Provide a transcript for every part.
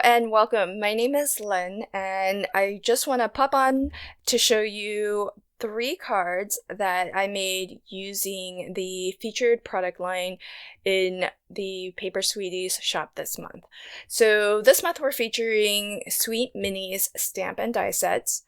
and welcome. My name is Lynn, and I just want to pop on to show you 3 cards that I made using the featured product line in the Paper Sweeties shop this month. So this month we're featuring Sweet Minis stamp and die sets.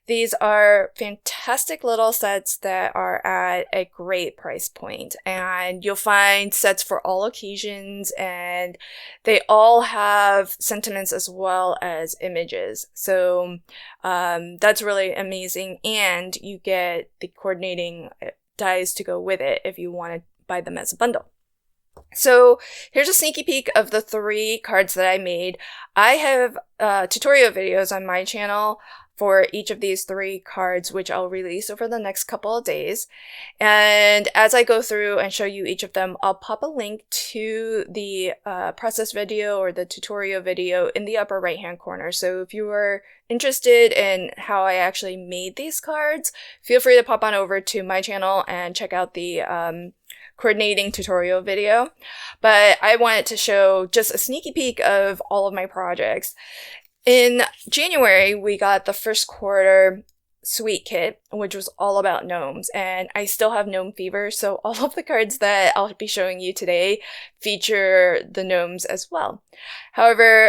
These are fantastic little sets that are at a great price point, and you'll find sets for all occasions, and they all have sentiments as well as images. So that's really amazing, and you get the coordinating dies to go with it if you want to buy them as a bundle. So here's a sneaky peek of the 3 cards that I made. I have tutorial videos on my channel for each of these 3 cards, which I'll release over the next couple of days. And as I go through and show you each of them, I'll pop a link to the process video or the tutorial video in the upper right hand corner. So if you are interested in how I actually made these cards, feel free to pop on over to my channel and check out the coordinating tutorial video. But I wanted to show just a sneaky peek of all of my projects. In January, we got the first quarter sweet kit, which was all about gnomes, and I still have gnome fever, so all of the cards that I'll be showing you today feature the gnomes as well. However,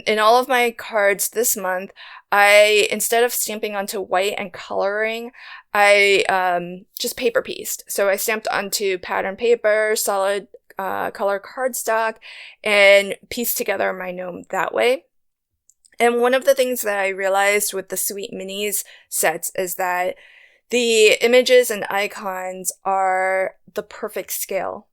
in all of my cards this month, instead of stamping onto white and coloring, I just paper pieced. So I stamped onto pattern paper, solid color cardstock, and pieced together my gnome that way. And one of the things that I realized with the Sweet Minis sets is that the images and icons are the perfect scale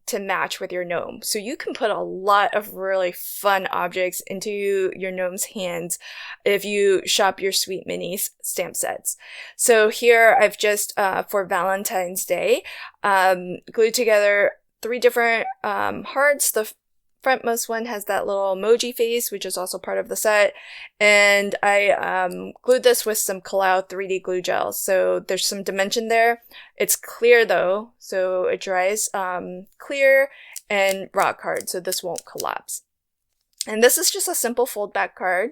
to match with your gnome. So you can put a lot of really fun objects into your gnome's hands if you shop your Sweet Minis stamp sets. So here I've just, for Valentine's Day, glued together 3 different hearts. The frontmost one has that little emoji face, which is also part of the set, and I glued this with some Kalau 3D glue gel, so there's some dimension there. It's clear though, so it dries clear and rock hard, so this won't collapse. And this is just a simple fold back card.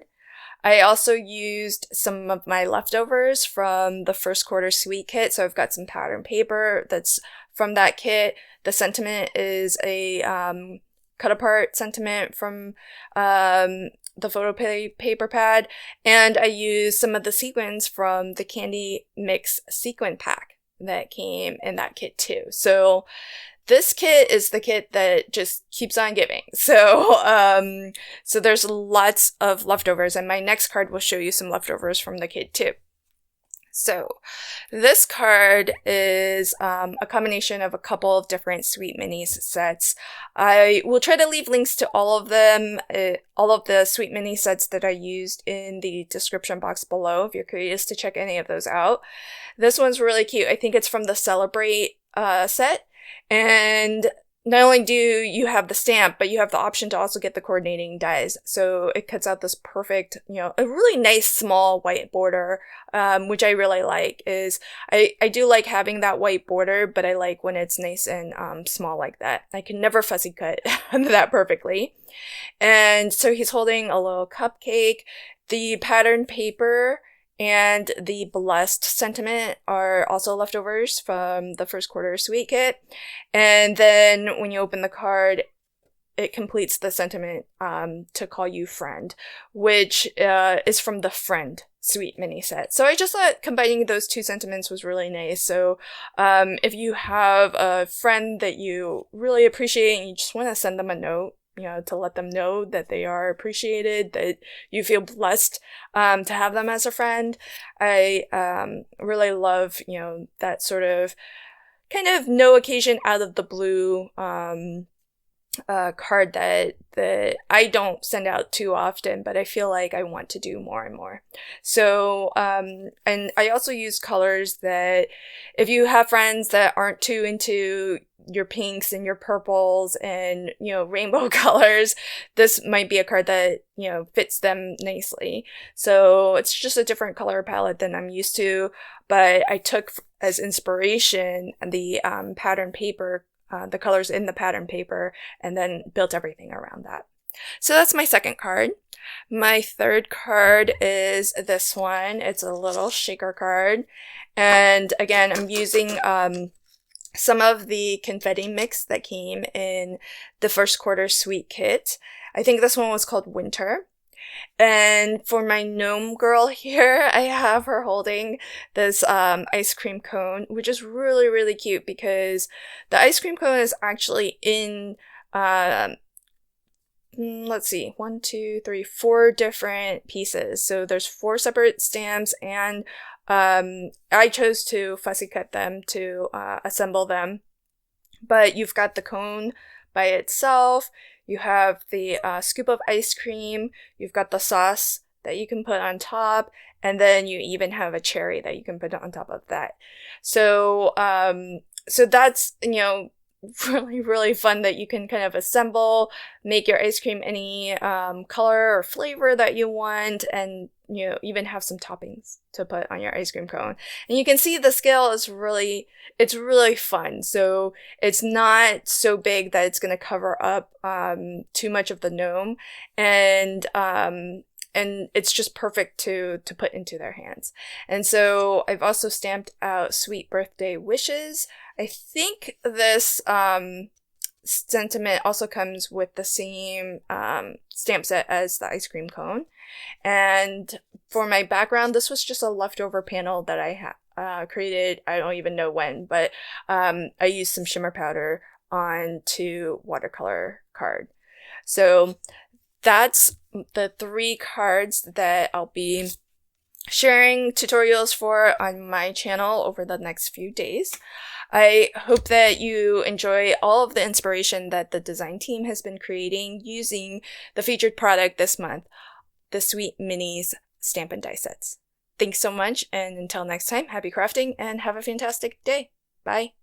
I also used some of my leftovers from the first quarter sweet kit, so I've got some pattern paper that's from that kit. The sentiment is a cut apart sentiment from the photo paper pad, and I used some of the sequins from the Candy Mix sequin pack that came in that kit too. So this kit is the kit that just keeps on giving. So so there's lots of leftovers, and my next card will show you some leftovers from the kit too. So this card is a combination of a couple of different Sweet Minis sets. I will try to leave links to all of them, all of the Sweet Mini sets that I used in the description box below if you're curious to check any of those out. This one's really cute. I think it's from the Celebrate set, and not only do you have the stamp, but you have the option to also get the coordinating dies. So it cuts out this perfect, a really nice small white border, which I really like. I do like having that white border, but I like when it's nice and small like that. I can never fussy cut that perfectly. And so he's holding a little cupcake. The pattern paper and the blessed sentiment are also leftovers from the first quarter sweet kit. And then when you open the card, it completes the sentiment to call you friend, which is from the Friend Sweet Mini set. So I just thought combining those 2 sentiments was really nice. So if you have a friend that you really appreciate and you just want to send them a note, to let them know that they are appreciated, that you feel blessed to have them as a friend. I really love, that sort of kind of no occasion out of the blue card that I don't send out too often, but I feel like I want to do more and more. So, and I also use colors that if you have friends that aren't too into your pinks and your purples and, rainbow colors, this might be a card that, fits them nicely. So it's just a different color palette than I'm used to, but I took as inspiration the pattern paper, the colors in the pattern paper, and then built everything around that. So that's my second card. My third card is this one. It's a little shaker card. And again, I'm using some of the confetti mix that came in the first quarter sweet kit. I think this one was called Winter. And for my gnome girl here, I have her holding this ice cream cone, which is really, really cute because the ice cream cone is actually in, let's see, 4 different pieces. So there's 4 separate stamps, and I chose to fussy cut them to assemble them. But you've got the cone by itself. You have the scoop of ice cream, you've got the sauce that you can put on top, and then you even have a cherry that you can put on top of that. So, so that's, really, really fun that you can kind of assemble, make your ice cream any color or flavor that you want, and even have some toppings to put on your ice cream cone. And you can see the scale is it's really fun. So it's not so big that it's going to cover up too much of the gnome, and it's just perfect to put into their hands. And so I've also stamped out sweet birthday wishes. I think this sentiment also comes with the same stamp set as the ice cream cone. And for my background, this was just a leftover panel that I created, I don't even know when, but I used some shimmer powder onto watercolor card. So that's the 3 cards that I'll be sharing tutorials for on my channel over the next few days. I hope that you enjoy all of the inspiration that the design team has been creating using the featured product this month, the Sweet Minis Stamp and Die Sets. Thanks so much, and until next time, happy crafting and have a fantastic day. Bye!